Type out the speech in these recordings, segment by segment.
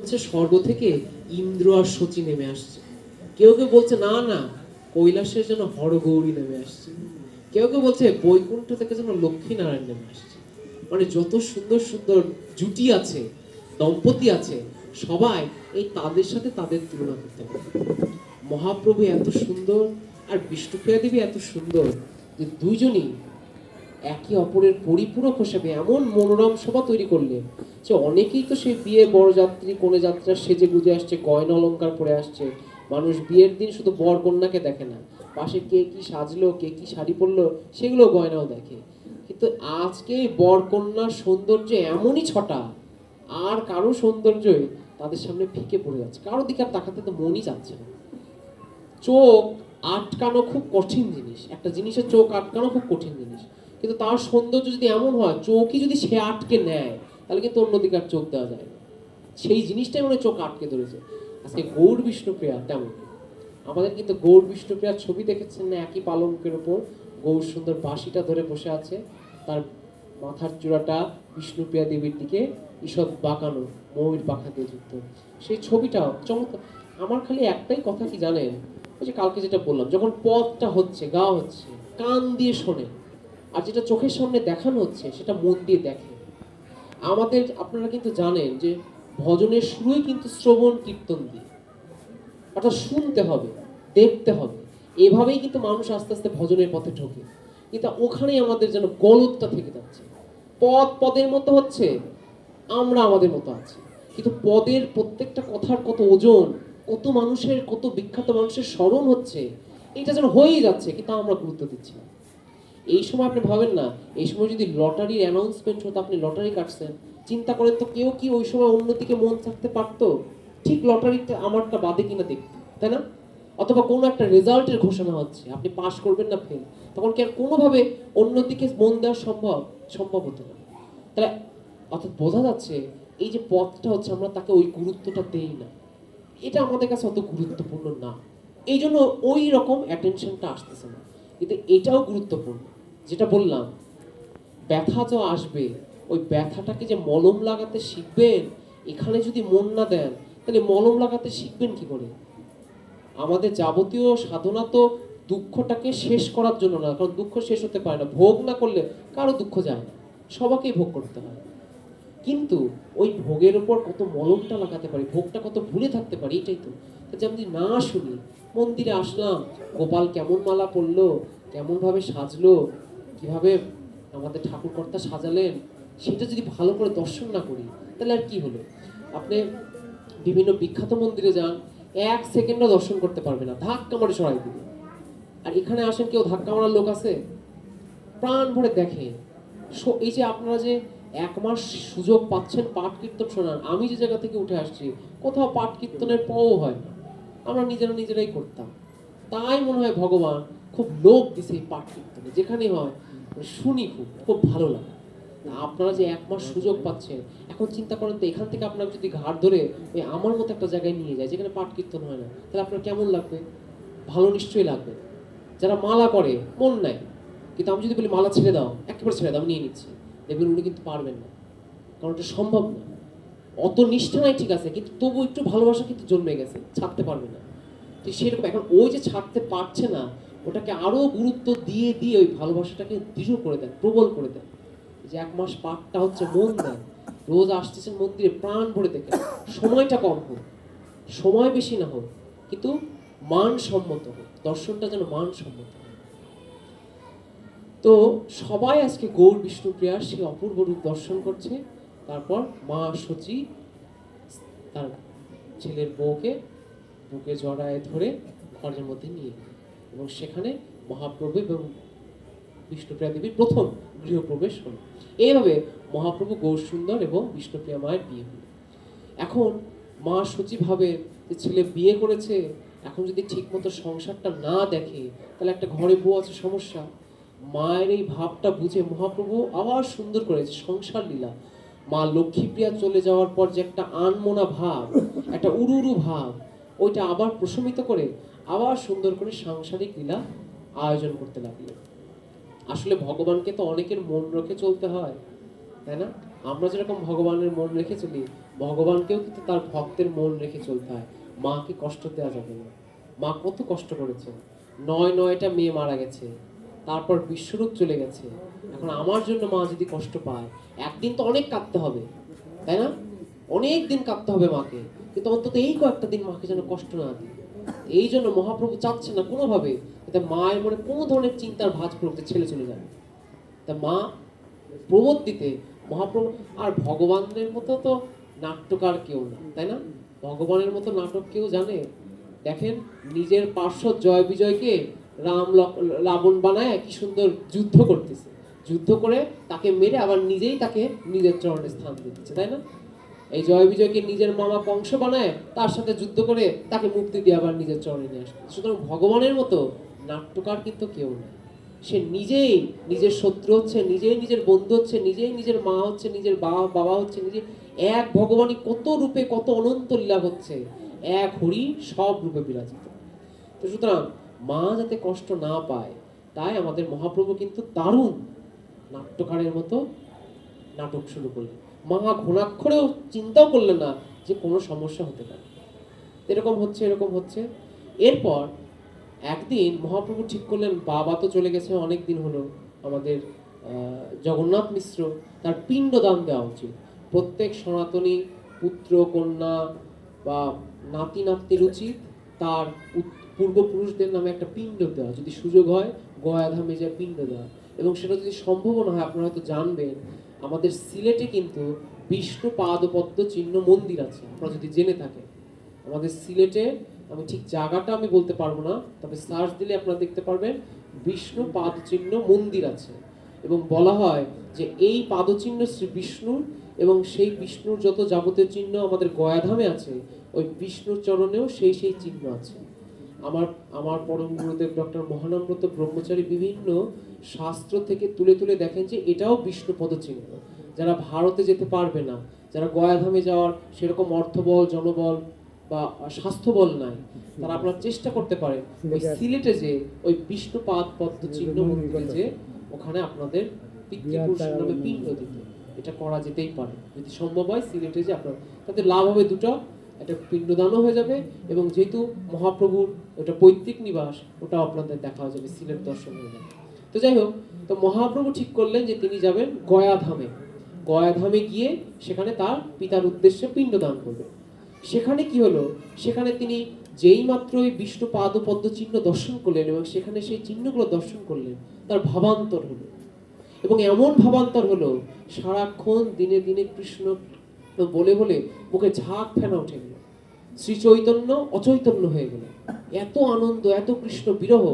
হচ্ছে স্বর্গ থেকে ইন্দ্র আর শচী নেমে আসছে। কেউ কেউ বলছে না না, কৈলাসের যেন হরগৌরী নেমে আসছে। কেউ কেউ বলছে বৈকুণ্ঠ থেকে যেন লক্ষ্মীনারায়ণ নেমে আসছে। মানে যত সুন্দর সুন্দর জুটি আছে, দম্পতি আছে, সবাই এই তাদের সাথে তাদের তুলনা করতে পারে। মহাপ্রভু এত সুন্দর আর বিষ্ণুপ্রিয়া দেবী এত সুন্দর যে দুইজনই একে অপরের পরিপূরক হিসেবে এমন মনোরম শোভা তৈরি করলেন যে অনেকেই তো সেই বিয়ে বরযাত্রী কনে যাত্রা সেজে গুজে আসছে, গয়না অলংকার পরে আসছে। মানুষ বিয়ের দিন শুধু বর কন্যাকে দেখে না, পাশে কে কি সাজলো, কে কি শাড়ি পরলো, সেগুলো গয়নাও দেখে। কিন্তু আজকে বর কন্যার সৌন্দর্য এমনই ছটা, আর কারো সৌন্দর্যই তাদের সামনে ফিকে পড়ে যাচ্ছে, কারো দিকে আর তাকাতে তো মনই যাচ্ছে না। চোখ আটকানো খুব কঠিন জিনিস, একটা জিনিসের চোখ আটকানো খুব কঠিন জিনিস, কিন্তু তার সৌন্দর্য যদি এমন হয় চোখই যদি সে আটকে নেয়, তাহলে কিন্তু অন্যদিকে আর চোখ দেওয়া যায় না। সেই জিনিসটাই মনে চোখ আটকে ধরেছে। আজকে গৌর বিষ্ণুপ্রিয়া তেমন, আমাদের কিন্তু গৌর বিষ্ণুপ্রিয়ার ছবি দেখেছেন না, একই পালঙ্কের উপর গৌর সুন্দর বাঁশিটা ধরে বসে আছে, তার মাথার চূড়াটা বিষ্ণুপ্রিয়া দেবীর দিকে ঈষৎ বাঁকানো, ময়ূর পাখা দিয়ে যুক্ত। সেই ছবিটাও চমৎকার। আমার খালি একটাই কথা কি জানেন, ওই যে কালকে যেটা বললাম, যখন পথটা হচ্ছে গাওয়া হচ্ছে কান দিয়ে শোনে, আর যেটা চোখের সামনে দেখানো হচ্ছে সেটা মন দিয়ে দেখে। আমাদের আপনারা কিন্তু জানেন যে ভজনের শুরুই কিন্তু শ্রবণ কীর্তন দিয়ে, অর্থাৎ শুনতে হবে, দেখতে হবে। এভাবেই কিন্তু মানুষ আস্তে আস্তে ভজনের পথে ঢোকে। কিন্তু ওখানেই আমাদের যেন গলতটা থেকে যাচ্ছে। পদ পদের মতো হচ্ছে, আমরা আমাদের মতো আছি, কিন্তু পদের প্রত্যেকটা কথার কত ওজন, কত মানুষের, কত বিখ্যাত মানুষের স্মরণ হচ্ছে, এটা যেন হয়েই যাচ্ছে, কিন্তু আমরা গুরুত্ব দিচ্ছি না। এই সময় আপনি ভাবেন না, এই সময় যদি লটারির অ্যানাউন্সমেন্ট হতো, আপনি লটারি কাটছেন, চিন্তা করেন তো কেউ কি ওই সময় অন্যদিকে মন থাকতে পারতো, ঠিক লটারিতে আমারটা বাদে কিনা দেখতে, তাই না? অথবা কোনো একটা রেজাল্টের ঘোষণা হচ্ছে, আপনি পাশ করবেন না ফেল, তখন কি আর কোনোভাবে অন্যদিকে মন দেওয়া সম্ভব? সম্ভব হতো না। তাহলে অর্থাৎ বোঝা যাচ্ছে এই যে পথটা হচ্ছে, আমরা তাকে ওই গুরুত্বটা দেই না, এটা আমাদের কাছে অত গুরুত্বপূর্ণ না, এই জন্য ওই রকম অ্যাটেনশনটা আসতেছে না। কিন্তু এটাও গুরুত্বপূর্ণ, যেটা বললাম, ব্যথা তো আসবে, ওই ব্যথাটাকে যে মলম লাগাতে শিখবেন, এখানে যদি মন না দেন তাহলে মলম লাগাতে শিখবেন কি করে? আমাদের যাবতীয় সাধনা তো দুঃখটাকে শেষ করার জন্য না, কারণ দুঃখ শেষ হতে পারে না, ভোগ না করলে কারো দুঃখ যায় না, সবাকেই ভোগ করতে হয়। কিন্তু ওই ভোগের উপর কত মলমটা লাগাতে পারি, ভোগটা কত ভুলে থাকতে পারি, এটাই তো। যে আমি না শুনি, মন্দিরে আসলাম, গোপাল কেমন মালা পরলো, কেমন ভাবে সাজলো, কিভাবে আমাদের ঠাকুরকর্তা সাজালেন, সেটা যদি ভালো করে দর্শন না করি, তাহলে আর কি হলো? আপনি বিভিন্ন বিখ্যাত মন্দিরে যান, এক সেকেন্ডও দর্শন করতে পারবে না, ধাক্কা মারে সরাই দিবে। আর এখানে আসেন, কেউ ধাক্কা মারার লোক আছে? প্রাণ ভরে দেখে। এই যে আপনারা যে 1 মাস সুযোগ পাচ্ছেন পাঠ কীর্তন শোনার, আমি যে জায়গা থেকে উঠে আসছি, কোথাও পাঠ কীর্তনের পও হয় না, আমরা নিজেরা নিজেরাই করতাম। তাই মনে হয় ভগবান খুব লোভ দিছে এই পাঠ কীর্তনে, যেখানেই হয় মানে শুনি, খুব খুব ভালো লাগে। আপনারা যে 1 মাস সুযোগ পাচ্ছেন, এখন চিন্তা করেন তো, এখান থেকে আপনার যদি ঘাট ধরে ওই আমার মতো একটা জায়গায় নিয়ে যায় যেখানে পাঠ কীর্তন হয় না, তাহলে আপনার কেমন লাগবে? ভালো নিশ্চয়ই লাগবে। যারা মালা করে মন নাই, কিন্তু আমি যদি বলি মালা ছেড়ে দাও, একেবারে ছেড়ে দাও, আমি নিয়ে নিচ্ছি, দেখবেন উনি কিন্তু পারবেন না, কারণ এটা সম্ভব না। অত নিষ্ঠা নাই ঠিক আছে, কিন্তু তবু একটু ভালোবাসা কিন্তু জন্মে গেছে, ছাড়তে পারবে না। তো সেরকম এখন ওই যে ছাড়তে পারছে না, ওটাকে আরো গুরুত্ব দিয়ে দিয়ে ওই ভালোবাসাটাকে দৃঢ় করে দেন, প্রবল করে দেন। যে 1 মাস পাঠটা হচ্ছে মন দেন, রোজ আসতেছেন মন্দিরে, প্রাণ ভরে দেখেন, সময়টা কম হোক, সময় বেশি না হোক, কিন্তু মানসম্মত হোক, দর্শনটা যেন মানসম্মত হোক। তো সবাই আজকে গৌর বিষ্ণুপ্রিয়ার সেই অপূর্ব রূপ দর্শন করছে। তারপর মা সচী তার ছেলের বউকে বুকে জড়ায় ধরে ঘরের মধ্যে নিয়ে গেল, এবং সেখানে মহাপ্রভু এবং বিষ্ণুপ্রিয়া দেবীর প্রথম গৃহপ্রবেশ হল। এইভাবে মহাপ্রভু গৌরসুন্দর এবং বিষ্ণুপ্রিয়া মায়ের বিয়ে হল। এখন মা সচী ভাবে যে ছেলে বিয়ে করেছে, এখন যদি ঠিকমতো সংসারটা না দেখে, তাহলে একটা ঘরে বউ আছে, সমস্যা। মায়ের এই ভাবটা বুঝে মহাপ্রভু আবার সুন্দর করেছে সংসার লীলা। মা লক্ষ্মীপ্রিয়া চলে যাওয়ার পর যে একটা আনমনা ভাব, একটা উরুরু ভাব, ওইটা আবার প্রশমিত করে আবার সুন্দর করে সাংসারিক লীলা আয়োজন করতে লাগলেন। আসলে ভগবানকে তো অনেকের মন রেখে চলতে হয়, তাই না? আমরা যেরকম ভগবানের মন রেখে চলি, ভগবানকেও কিন্তু তার ভক্তের মন রেখে চলতে হয়। মাকে কষ্ট দেওয়া যাবে না। মা কত কষ্ট করেছে, 9টা মেয়ে মারা গেছে, তারপর বিশ্বরূপ চলে গেছে। এখন আমার জন্য মা যদি কষ্ট পায়, একদিন তো অনেক কাঁদতে হবে, তাই না? অনেক দিন কাঁদতে হবে মাকে, কিন্তু অন্তত এই কয়েকটা দিন মাকে যেন কষ্ট না দিই। এই জন্য মহাপ্রভু চাচ্ছে না কোনোভাবে যাতে মায়ের মনে কোনো ধরনের চিন্তার ভাঁজ পড়ুক যে ছেলে চলে যাবে। তা মা প্রবোধ দিতে মহাপ্রভু, আর ভগবানের মতো তো নাট্যকার কেউ না, তাই না? ভগবানের মতো নাটক কেউ জানে? দেখেন, নিজের পার্শ্বদ জয় বিজয়কে রাবণ বানায় কি সুন্দর যুদ্ধ করতেছে, যুদ্ধ করে তাকে মেরে আবার নিজেই তাকে নিজের চরণে স্থান দিচ্ছে, তাই না? এই জয় বিজয়কে নিজের মামা কংস বানায়, তার সাথে যুদ্ধ করে তাকে মুক্তি দিয়ে আবার নিজের চরণে নিয়ে আসবে। সুতরাং ভগবানের মতো নাট্যকার কিন্তু কেউ নেই। সে নিজেই নিজের শত্রু হচ্ছে, নিজেই নিজের বন্ধু হচ্ছে, নিজেই নিজের মা হচ্ছে, নিজের বাবা হচ্ছে, নিজে এক ভগবানই কত রূপে কত অনন্ত লীলা হচ্ছে, এক হরি সব রূপে বিরাজিত। তো সুতরাং মা যাতে কষ্ট না পায়, তাই আমাদের মহাপ্রভু কিন্তু দারুণ নাট্যকারের মতো নাটক শুরু করলেন। মা ঘুণাক্ষরেও চিন্তাও করলেন না যে কোনো সমস্যা হতে পারে। এরকম হচ্ছে এরকম হচ্ছে। এরপর একদিন মহাপ্রভু ঠিক করলেন, বাবা তো চলে গেছে অনেক দিন হলো, আমাদের জগন্নাথ মিশ্র, তার পিণ্ডদান দেওয়া উচিত। প্রত্যেক সনাতনী পুত্র কন্যা বা নাতি নাতনির উচিত তার পূর্বপুরুষদের নামে একটা পিণ্ড দেওয়া, যদি সুযোগ হয় গয়াধামে যে পিণ্ড দেওয়া। এবং সেটা যদি সম্ভব না হয়, আপনারা হয়তো জানবেন, আমাদের সিলেটে কিন্তু বিষ্ণু পাদপদ্ম চিহ্ন মন্দির আছে, আপনারা যদি জেনে থাকেন। আমাদের সিলেটে, আমি ঠিক জায়গাটা আমি বলতে পারবো না, তবে সার্চ দিলে আপনারা দেখতে পারবেন বিষ্ণু পাদচিহ্ন মন্দির আছে। এবং বলা হয় যে এই পাদচিহ্ন শ্রী বিষ্ণুর, এবং সেই বিষ্ণুর যত যাবতীয় চিহ্ন আমাদের গয়াধামে আছে, ওই বিষ্ণুর চরণেও সেই সেই চিহ্ন আছে। আমার আমার পরম গুরুদেব ডক্টর মহানামব্রত ব্রহ্মচারী বিভিন্ন শাস্ত্র থেকে তুলে তুলে দেখেন যে এটাও বিষ্ণু পদচিহ্ন। যারা ভারতে যেতে পারবে না, যারা গয়াধামে যাওয়ার সেরকম অর্থবল, জনবল বা স্বাস্থ্যবল নাই, তারা আপনারা চেষ্টা করতে পারেন ওই সিলেটে যে ওই বিষ্ণু পাদ পদ্ম চিহ্ন মন্দিরে যে ওখানে আপনাদের পিতৃপুরুষের নামে পিণ্ড দিতে, এটা করা যেতেই পারে। যদি সম্ভব হয় সিলেটে যে আপনার, তাতে লাভ হবে দুটো, একটা পিণ্ডদানও হয়ে যাবে, এবং যেহেতু মহাপ্রভুর ওটা পৈতৃক নিবাস, ওটাও আপনাদের দেখা হয়ে যাবে, সিলেট দর্শন হয়ে যাবে। তো যাই হোক, তো মহাপ্রভু ঠিক করলেন যে তিনি যাবেন গয়াধামে। গয়াধামে গিয়ে সেখানে তার পিতার উদ্দেশ্যে পিণ্ডদান করবেন। সেখানে কি হলো, সেখানে তিনি যেই মাত্র ওই বিষ্ণু পাদপদ্ম চিহ্ন দর্শন করলেন এবং সেখানে সেই চিহ্নগুলো দর্শন করলেন, তার ভাবান্তর হলো। এবং এমন ভাবান্তর হলো, সারাক্ষণ দিনে দিনে কৃষ্ণ বলে বলে মুখে ঝাঁক ফেনা উঠে গেল, শ্রী চৈতন্য অচৈতন্য হয়ে গেল। এত আনন্দ, এত কৃষ্ণ বিরহ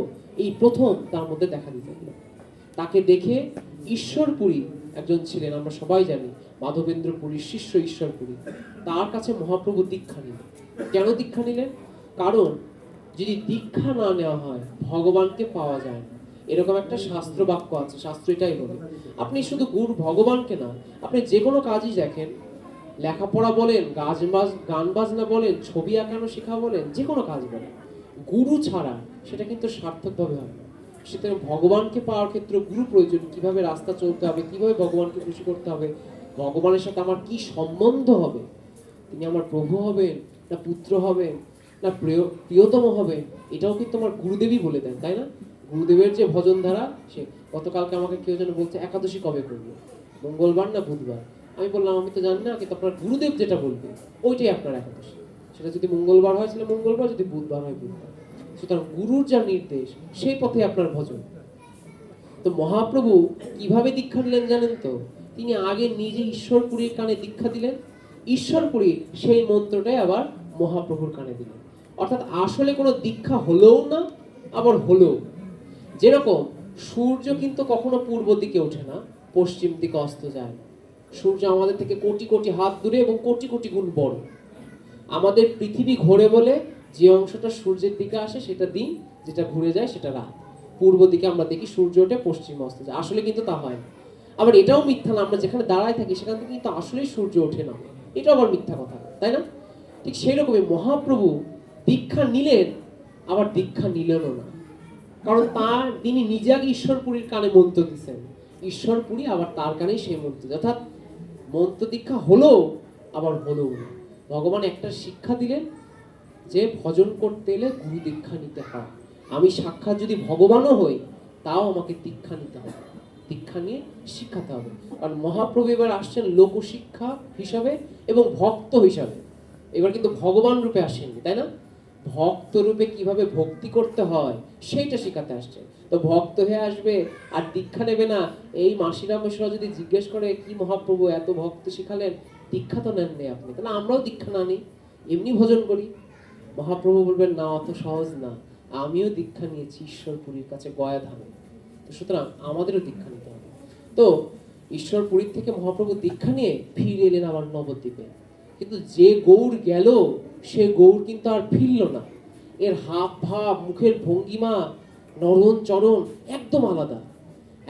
এই প্রথম তার মধ্যে দেখা দিতে গেল। তাকে দেখে ঈশ্বরপুরী একজন ছিলেন, আমরা সবাই জানি, মাধবেন্দ্র পুরীর শিষ্য ঈশ্বরপুরী, তার কাছে মহাপ্রভু দীক্ষা নিলেন। কেন দীক্ষা নিলেন? কারণ যদি দীক্ষা না নেওয়া হয় ভগবানকে পাওয়া যায় না, এরকম একটা শাস্ত্র বাক্য আছে। শাস্ত্র এটাই বলে, আপনি শুধু গুরু ভগবানকে না, আপনি যে কোনো কাজই দেখেন, লেখাপড়া বলেন, গান বাজনা বলেন, ছবি আঁকানো শেখা বলেন, যে কোনো কাজ বলেন, গুরু ছাড়া সেটা কিন্তু সার্থকভাবে হয় না। সুতরাং ভগবানকে পাওয়ার ক্ষেত্রে গুরু প্রয়োজন। কিভাবে রাস্তা চলতে হবে, কিভাবে ভগবানকে খুশি করতে হবে, ভগবানের সাথে আমার কি সম্বন্ধ হবে, তিনি আমার প্রভু হবেন না পুত্র হবেন না প্রিয়তম হবেন, এটাও কিন্তু আমার গুরুদেবই বলে দেন, তাই না? গুরুদেবের যে ভজন ধারা, সে গতকালকে আমাকে কেউ যেন বলছে একাদশী কবে করবে, মঙ্গলবার না বুধবার? আমি বললাম আমি তো জানি না, কিন্তু আপনার গুরুদেব যেটা বলবে ওইটাই আপনার একাদশী। সেটা যদি মঙ্গলবার হয় তাহলে মঙ্গলবার, যদি বুধবার হয় বুধবার। সুতরাং গুরুর যা নির্দেশ সেই পথে আপনার ভজন। তো মহাপ্রভু কিভাবে দীক্ষা নিলেন জানেন তো? তিনি আগে নিজে ঈশ্বরপুরীর কানে দীক্ষা দিলেন, ঈশ্বরপুরী সেই মন্ত্রটাই আবার মহাপ্রভুর কানে দিলেন। অর্থাৎ আসলে কোনো দীক্ষা হলোও না, আবার হলো। যেরকম সূর্য কিন্তু কখনো পূর্ব দিকে ওঠে না, পশ্চিম দিকে অস্ত যায়। সূর্য আমাদের থেকে কোটি কোটি হাত দূরে এবং কোটি কোটি গুণ বড়। আমাদের পৃথিবী ঘোরে বলে যে অংশটা সূর্যের দিকে আসে সেটা দিন, যেটা ঘুরে যায় সেটা রাত। পূর্ব দিকে আমরা দেখি সূর্য ওঠে, পশ্চিমে অস্ত যায়, আসলে কিন্তু তা হয় না। আবার এটাও মিথ্যা না, আমরা যেখানে দাঁড়ায় থাকি সেখান থেকে কিন্তু আসলেই সূর্য ওঠে না, এটাও আবার মিথ্যা কথা, তাই না? ঠিক সেই রকমই মহাপ্রভু দীক্ষা নিলেন, আবার দীক্ষা নিলেনও না। কারণ তিনি নিজে আগে ঈশ্বরপুরীর কানে মন্ত্র দিচ্ছেন, ঈশ্বরপুরী আবার তার কানেই সেই মন্ত্র, অর্থাৎ মন্ত্র দীক্ষা হলো আবার হলো না। ভগবান একটা শিক্ষা দিলেন যে ভজন করতে এলে গুরু দীক্ষা নিতে হয়। আমি সাক্ষাৎ যদি ভগবানও হই, তাও আমাকে দীক্ষা নিতে হবে, দীক্ষা নিয়ে শিক্ষাতে হবে। কারণ মহাপ্রভু এবার আসছেন লোকশিক্ষা হিসাবে এবং ভক্ত হিসাবে। এবার কিন্তু ভগবান রূপে আসেননি, তাই না? ভক্ত রূপে কিভাবে ভক্তি করতে হয় সেইটা শেখাতে আসছে। তো ভক্ত হয়ে আসবে আর দীক্ষা নেবে না, এই মাসিরা মেশরা যদি জিজ্ঞেস করে কি মহাপ্রভু এত ভক্ত শিখালেন, দীক্ষা তো নেননি আপনি, তাহলে আমরাও দীক্ষা না নিই, এমনি ভজন করি। মহাপ্রভু বলবেন না, অত সহজ না, আমিও দীক্ষা নিয়েছি ঈশ্বরপুরীর কাছে গয়া ধামে, তো সুতরাং আমাদেরও দীক্ষা নিতে হবে। তো ঈশ্বরপুরীর থেকে মহাপ্রভু দীক্ষা নিয়ে ফিরে এলেন আবার নবদ্বীপে। কিন্তু যে গৌর গেল, সে গৌর কিন্তু আর ফিরল না। এর হাব ভাব, মুখের ভঙ্গিমা, নরণ চরণ একদম আলাদা।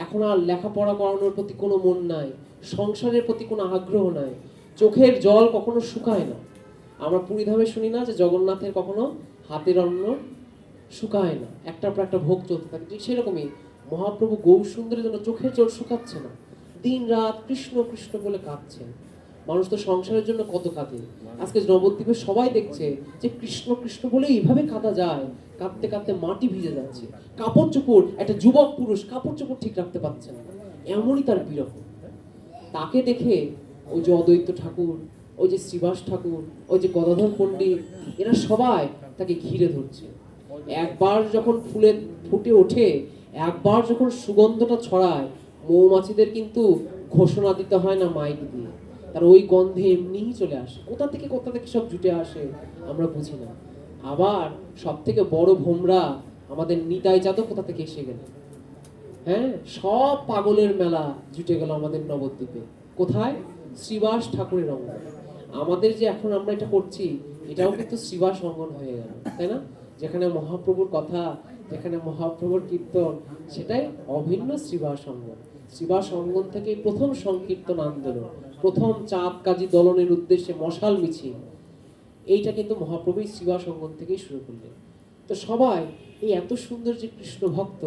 এখন আর লেখাপড়া করানোর প্রতি কোনো মন নাই, সংসারের প্রতি কোনো আগ্রহ নাই, চোখের জল কখনো শুকায় না। আমরা পুরীধামে শুনি না যে জগন্নাথের কখনো হাতের অন্ন শুকায় না, একটার পর একটা ভোগ চলতে থাকে, ঠিক সেরকমই মহাপ্রভু গৌর সুন্দরের জন্য চোখের জল শুকাচ্ছে না, দিন রাত কৃষ্ণ কৃষ্ণ বলে কাঁদছেন। মানুষ তো সংসারের জন্য কত কাঁদে, আজকে নবদ্বীপে সবাই দেখছে যে কৃষ্ণ কৃষ্ণ বলে এইভাবে কাঁদা যায়, কাঁদতে কাঁদতে মাটি ভিজে যাচ্ছে, কাপড় চোপড়, একটা যুবক পুরুষ কাপড় চোপড় ঠিক রাখতে পারছে না, এমনই তার বিরহ। তাকে দেখে ওই যে অদ্বৈত ঠাকুর, ওই যে শ্রীবাস ঠাকুর, ওই যে গদাধর পণ্ডিত, এরা সবাই তাকে ঘিরে ধরছে। একবার যখন ফুলে ফুটে ওঠে, একবার যখন সুগন্ধটা ছড়ায়, মৌমাছিদের কিন্তু ঘোষণা দিতে হয় না মাইক দিয়ে, তার ওই গন্ধে এমনিই চলে আসে। কোথা থেকে সব জুটে আসে আমরা বুঝি না। আবার সব থেকে বড় ভোমরা আমাদের নিতাই যাদব কোথা থেকে এসে গেল। হ্যাঁ, সব পাগলের মেলা জুটে গেল আমাদের নবদ্বীপে। কোথায়? শ্রীবাস ঠাকুরের অঙ্গন। আমাদের যে এখন আমরা এটা করছি, এটাও কিন্তু শ্রীবাস অঙ্গন হয়ে গেল, তাই না? যেখানে মহাপ্রভুর কথা, যেখানে মহাপ্রভুর কীর্তন, সেটাই অভিন্ন শ্রীবাস অঙ্গন। শ্রীবাস অঙ্গন থেকে প্রথম সংকীর্তন আন্দোলন, প্রথম চাঁদ কাজী দলনের উদ্দেশ্যে মশাল মিছিল, এইটা কিন্তু মহাপ্রভুই শ্রীবাস অঙ্গন থেকেই শুরু করলেন। তো সবাই এই এত সুন্দর যে কৃষ্ণ ভক্ত,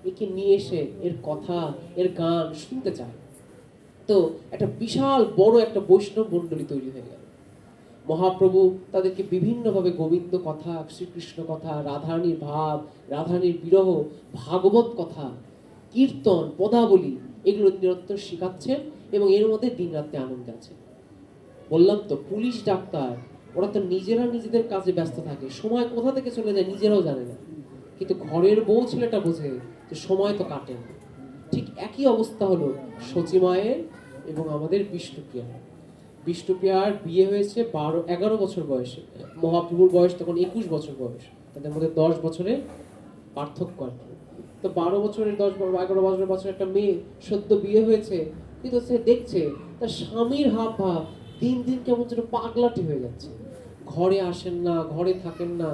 একে নিয়ে এসে এর কথা, এর গান শুনতে চায়। তো একটা বিশাল বড় একটা বৈষ্ণব মণ্ডলী তৈরি হয়ে গেল। মহাপ্রভু তাদেরকে বিভিন্নভাবে গোবিন্দ কথা, শ্রীকৃষ্ণ কথা, রাধারানীর ভাব, রাধারানীর বিরহ, ভাগবত কথা, কীর্তন, পদাবলী, এগুলো নিরন্তর শেখাচ্ছেন এবং এর মধ্যে দিন রাত্রে আনন্দ আছে। বললাম তো, পুলিশ ডাক্তার ওরা তো নিজেরা নিজেদের কাজে ব্যস্ত থাকে, সময় কোথা থেকে চলে যায় নিজেরাও জানে না, কিন্তু ঘরের বউ ছেলেটা বোঝে যে সময় তো কাটে না। ঠিক একই অবস্থা হলো সচিমায়ের এবং আমাদের বিষ্ণুপ্রিয়া। বিষ্ণুপ্রিয়ার বিয়ে হয়েছে 11 বছর বয়সে, মহাপ্রভুর বয়স তখন 21 বছর বয়স, তাদের মধ্যে 10 বছরের পার্থক্য আর কি। তো 12 বছরের 11 বছরের একটা মেয়ে সদ্য বিয়ে হয়েছে, কিন্তু সে দেখছে তার স্বামীর হাব ভাব দিন দিন কেমন যেন পাগলাটি হয়ে যাচ্ছে। ঘরে আসেন না, ঘরে থাকেন না,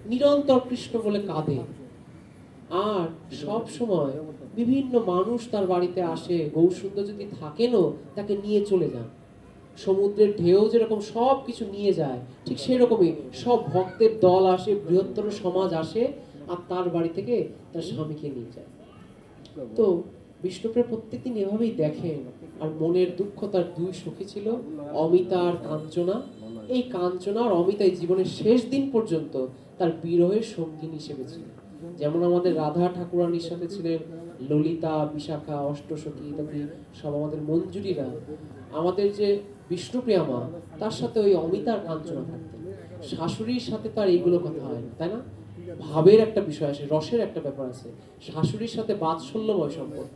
নিরন্তর কৃষ্ণ বলে কাঁদে। আর সব সময় বিভিন্ন মানুষ তার বাড়িতে আসে, গৌরসুন্দর যদি থাকেনও তাকে নিয়ে চলে যান। সমুদ্রের ঢেউ যেরকম সব কিছু নিয়ে যায়, ঠিক সেরকমই সব ভক্তের দল আসে, বৃহত্তর সমাজ আসে আর তার বাড়ি থেকে তার স্বামীকে নিয়ে যায়। তো বিষ্ণুপ্রিয়া প্রত্যেকদিন এভাবেই দেখেন। আর মনের দুঃখ, তার দুই সখী ছিল, অমিতা আর কাঞ্চনা। এই কাঞ্চনা আর অমিতাই জীবনের শেষ দিন পর্যন্ত তার বিরহের সঙ্গিনী হিসেবে ছিল। যেমন আমাদের রাধা ঠাকুরানীর সাথে ছিলেন ললিতা, বিশাখা, অষ্টসখী ইত্যাদি সব আমাদের মঞ্জুরিরা, আমাদের যে বিষ্ণুপ্রিয়া মা, তার সাথে ওই অমিতা আর কাঞ্চনা থাকতেন। শাশুড়ির সাথে তার এইগুলো কথা হয় না, তাই না? ভাবের একটা বিষয় আসে, রসের একটা ব্যাপার আছে, শাশুড়ির সাথে বাৎসল্যময় সম্পর্ক।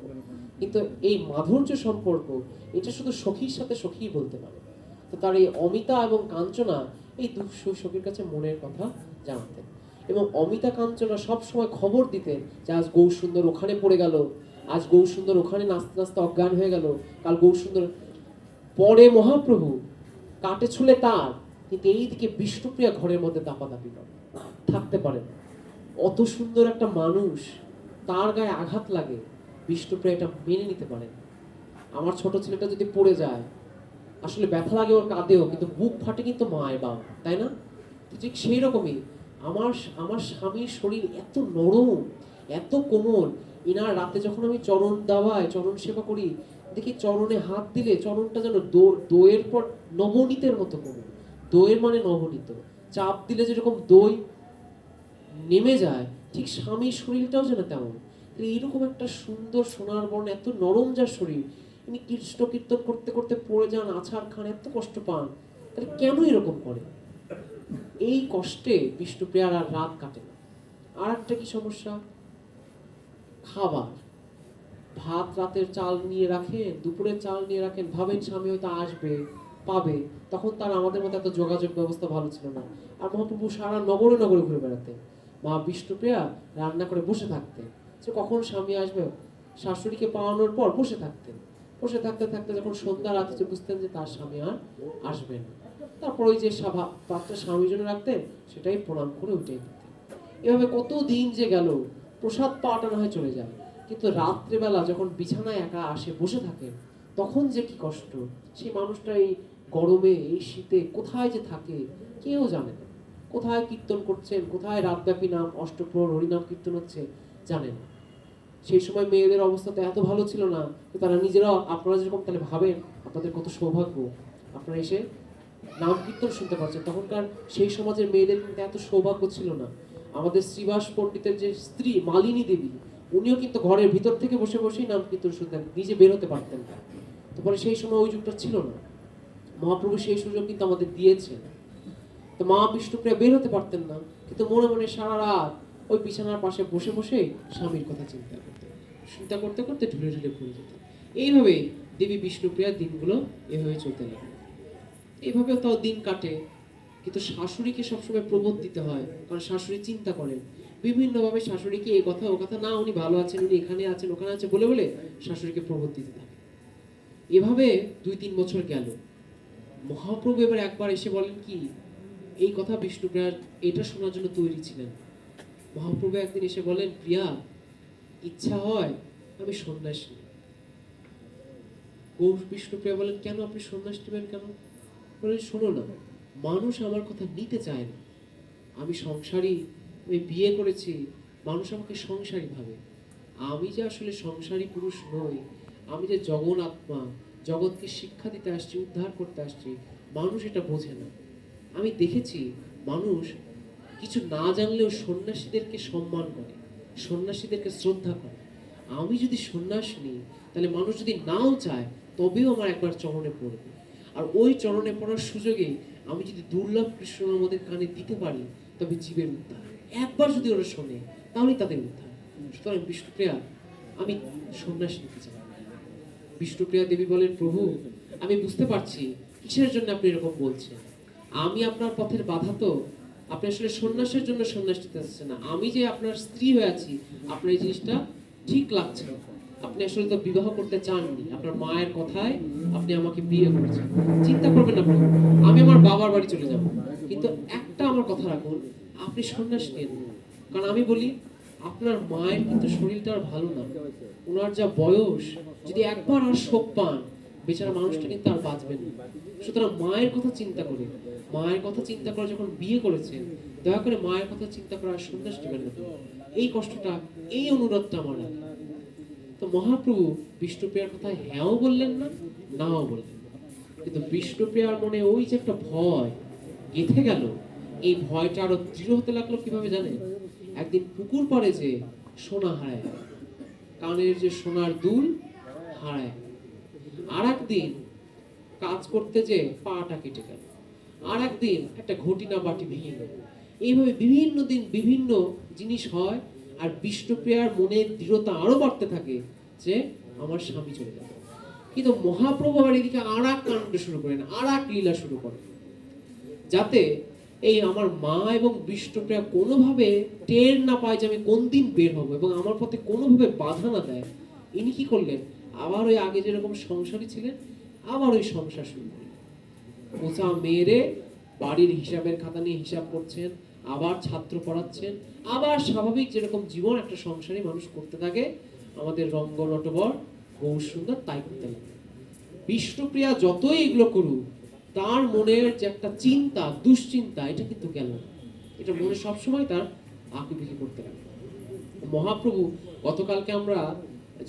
কিন্তু এই মাধুর্য সম্পর্ক, এটা শুধু সখীর সাথে সখী বলতে পারে। তো তার এই অমিতা এবং কাঞ্চনা এই দুই সখীর কাছে মনের কথা জানাতেন। এবং অমিতা কাঞ্চনা সব সময় খবর দিতেন যে আজ গৌরসুন্দর ওখানে পড়ে গেল, আজ গৌরসুন্দর ওখানে নাচতে নাচতে অজ্ঞান হয়ে গেল, কাল গৌরসুন্দর। পরে মহাপ্রভু কাটে ছুলে তার, কিন্তু এইদিকে বিষ্ণুপ্রিয়া ঘরের মধ্যে দাপাদাপি করে থাকতে পারে না। অত সুন্দর একটা মানুষ, তার গায়ে আঘাত লাগে, বিষ্ণুপ্রিয়া এটা মেনে নিতে পারে না। আমার ছোট ছেলেটা যদি পড়ে যায়, আসলে ব্যথা লাগে, ওর কাঁদেও, কিন্তু বুক ফাটে কিন্তু মায়ের বাবা, তাই না? ঠিক সেই রকমই আমার আমার স্বামীর শরীর এত নরম, এত কোমল, এনার রাতে যখন আমি চরণ দাওয়াই, চরণ সেবা করি, দেখি চরণে হাত দিলে চরণটা যেন দইয়ের পর নবনীতের মতো কোমল। দইয়ের মানে নবনীত। চাপ দিলে যেরকম দই নেমে যায়, ঠিক স্বামীর শরীরটাও যেন তেমন। এইরকম একটা সুন্দর সোনার বর্ণ, এত নরম যার শরীর, তিনি কৃষ্ণ কীর্তন করতে করতে পড়ে যান, আছাড় খান, এত কষ্ট পান, তাহলে কেন এরকম করে? এই কষ্টে বিষ্ণুপ্রিয়ার আর রাত কাটে না। আর একটা কি সমস্যা? খাবার। ভাত রাতের চাল নিয়ে রাখেন, দুপুরের চাল নিয়ে রাখেন, ভাবেন স্বামী হয়তো আসবে, পাবে। তখন তার আমাদের মতো এত যোগাযোগ ব্যবস্থা ভালো ছিল না। আর মহাপ্রভু সারা নগরে নগরে ঘুরে বেড়াতেন। মা বিষ্ণুপ্রিয়া রান্না করে বসে থাকতেন, যে কখন স্বামী আসবে। শাশুড়িকে পাওয়ানোর পর বসে থাকতেন। বসে থাকতে থাকতে যখন সন্ধ্যা রাতে বুঝতেন যে তার স্বামী আর আসবে না, তারপর ওই যে পাত্রটা স্বামীর জন্য রাখতেন, সেটাই প্রণাম করে উঠে দিতেন। এভাবে কত দিন যে গেল, প্রসাদ পাওয়াটা না হয় চলে যায়, কিন্তু রাত্রেবেলা যখন বিছানায় একা আসে বসে থাকে, তখন যে কি কষ্ট। সেই মানুষটা এই গরমে, এই শীতে কোথায় যে থাকে কেউ জানে না। কোথায় কীর্তন করছেন, কোথায় রাতব্যাপী নাম অষ্টপ্রহর হরিনাম কীর্তন হচ্ছে, জানে না। সেই সময় মেয়েদের অবস্থা তো এত ভালো ছিল না, তো তারা নিজেরাও, আপনারা যেরকম তাহলে ভাবেন আপনাদের কত সৌভাগ্য, আপনারা এসে নাম কীর্তন শুনতে পারছেন। তখনকার সেই সমাজের মেয়েদের কিন্তু এত সৌভাগ্য ছিল না। আমাদের শ্রীবাস পণ্ডিতের যে স্ত্রী মালিনী দেবী, উনিও কিন্তু ঘরের ভিতর থেকে বসে বসেই নাম কীর্তন শুনতেন, নিজে বের হতে পারতেন না। তো ফলে সেই সময় ওই যুগটা ছিল না। মহাপ্রভু সেই সুযোগ কিন্তু আমাদের দিয়েছেন। তো মা বিষ্ণুপ্রিয়া বের হতে পারতেন না, কিন্তু মনে মনে সারা রাত ওই বিছানার পাশে বসে বসে স্বামীর কথা চিন্তা করতেন। চিন্তা করতে করতে ঢুলে ঢুলে পড়ে যেতেন। এইভাবে দেবী বিষ্ণুপ্রিয়ার দিনগুলো এভাবে চলতে লাগলো। এইভাবেও তাও দিন কাটে, কিন্তু শাশুড়িকে সবসময় প্রবোধ দিতে হয়, কারণ শাশুড়ি চিন্তা করেন বিভিন্নভাবে। শাশুড়িকে এই কথা ও কথা, না উনি ভালো আছেন, উনি এখানে আছেন, ওখানে আছে বলে বলে শাশুড়িকে প্রবোধ দিতে থাকে। এভাবে 2-3 বছর গেল। মহাপ্রভু এবার একবার এসে বলেন কি, এই কথা বিষ্ণুপ্রিয়ার এটা শোনার জন্য তৈরি ছিলেন। মহাপ্রভু একদিন এসে বলেন, প্রিয়া, ইচ্ছা হয় আমি সন্ন্যাস নিই। বিষ্ণুপ্রিয়া বলেন, কেন আপনি সন্ন্যাস নেবেন কেন? বলেন, শোনো না, মানুষ আমার কথা নিতে চায় না। আমি সংসারী, আমি বিয়ে করেছি, মানুষ আমাকে সংসারী ভাবে। আমি যে আসলে সংসারী পুরুষ নই, আমি যে জগন আত্মা, জগৎকে শিক্ষা দিতে আসছি, উদ্ধার করতে আসছি, মানুষ এটা বোঝে না। আমি দেখেছি মানুষ কিছু না জানলেও সন্ন্যাসীদেরকে সম্মান করে, সন্ন্যাসীদেরকে শ্রদ্ধা করে। আমি যদি সন্ন্যাস নিই, তাহলে মানুষ যদি নাও চায় তবেও আমার একবার চরণে পড়বে। আর ওই চরণে পড়ার সুযোগে আমি যদি দুর্লভ কৃষ্ণ আমাদের কানে দিতে পারি, তবে জীবের উদ্ধার। একবার যদি ওরা শোনে, তাহলেই তাদের উদ্ধার। সুতরাং বিষ্ণুপ্রিয়া, আমি সন্ন্যাস নিতে চাই। বিষ্ণুপ্রিয়া দেবী বলেন, প্রভু, আমি বুঝতে পারছি কিসের জন্য আপনি এরকম বলছেন। আমি আপনার পথের বাধা তো। আপনি আসলে সন্ন্যাসের জন্য সন্ন্যাস নিতে আসছেন না। আমি যে আপনার স্ত্রী হয়ে আছি, আপনার এই জিনিসটা ঠিক লাগছে না। আপনি আসলে তো বিবাহ করতে চাননি, আপনার মায়ের কথায় আপনি আমাকে বিয়ে করেছেন। চিন্তা করবেন না প্রভু, আমি আমার বাবার বাড়ি চলে যাব, কিন্তু একটা আমার কথা রাখুন, আপনি সন্ন্যাস নিন। কারণ আমি বলি, আপনার মায়ের কিন্তু শরীরটা আর ভালো না, ওনার যা বয়স, যদি একবার আর শোক পান, বেচারা মানুষটা কিন্তু আর বাঁচবেন না। সুতরাং মায়ের কথা চিন্তা করে, মায়ের কথা চিন্তা করে যখন বিয়ে করেছেন, দয়া করে মায়ের কথা চিন্তা করে আর সন্ন্যাস নেবেন না। এই কষ্টটা, এই অনুরোধটা আমার লাগে। তো মহাপ্রভু বিষ্ণুপ্রিয়ার কথায় হ্যাঁও বললেন না, নাও বললেন না। কিন্তু বিষ্ণুপ্রিয়ার মনে ওই যে একটা ভয় গেঁথে গেল, এই ভয়টা আরো দৃঢ় হতে লাগলো কিভাবে জানেন? একদিন পুকুর পাড়ে যে সোনা হারায়, কানের যে সোনার দুল হারায়। আর একদিন কাজ করতে যে পাটা কেটে গেল। আর একদিন একটা ঘটিনা বাটি ভেঙে গেল। এইভাবে বিভিন্ন দিন বিভিন্ন জিনিস হয়, আর বিষ্ণুপ্রিয়ার মনের দৃঢ়তা আরো বাড়তে থাকে যে আমার স্বামী চলে যাবে। কিন্তু মহাপ্রভু আবার এদিকে আর এক কাণ্ড শুরু করেন, আর এক লীলা শুরু করেন, যাতে এই আমার মা এবং বিষ্ণুপ্রিয়া কোনোভাবে টের না পায় যে আমি কোন দিন বের হবো, এবং আমার পথে কোনোভাবে বাধা না দেয়। ইনি কি করলেন, আবার ওই আগে যেরকম সংসারী ছিলেন, আবার ওই সংসার শুরু করলেন। পোচা মেয়েরে বাড়ির হিসাবের খাতা নিয়ে হিসাব করছেন, আবার ছাত্র পড়াচ্ছেন, আবার স্বাভাবিক যেরকম জীবন একটা সংসারী মানুষ করতে থাকে, আমাদের রঙ্গ নটবর গৌর সুন্দর তাই করতে লাগে। বিষ্ণুপ্রিয়া যতই এগুলো করুক, তার মনের যে একটা চিন্তা, দুশ্চিন্তা, এটা কিন্তু গেল না। এটা মনে সবসময় তার আঁকিবুকি করতে লাগে। মহাপ্রভু, গতকালকে আমরা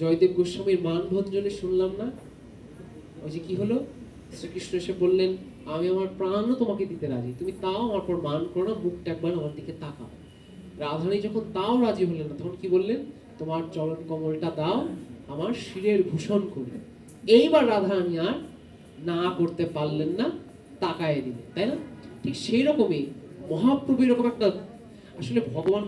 জয়দেব গোস্বামীর মানভঞ্জনে শুনলাম না, ওই যে কি হলো, শ্রীকৃষ্ণ এসে বললেন আমি আমার প্রাণও তোমাকে দিতে রাজি, তুমি তাও আমার পর মান করো না, মুখটা একবার আমার দিকে তাকাও। রাধারানী যখন তাও রাজি হলেন না, তখন কি বললেন, তোমার চরণ কমলটা দাও আমার শিরের ভূষণ করে। এইবার রাধারানী আর না করতে পারলেন না, তাকায় দিলেন, তাই না? ঠিক সেই রকমই মহাপ্রভু এরকম একটা, আসলে ভগবান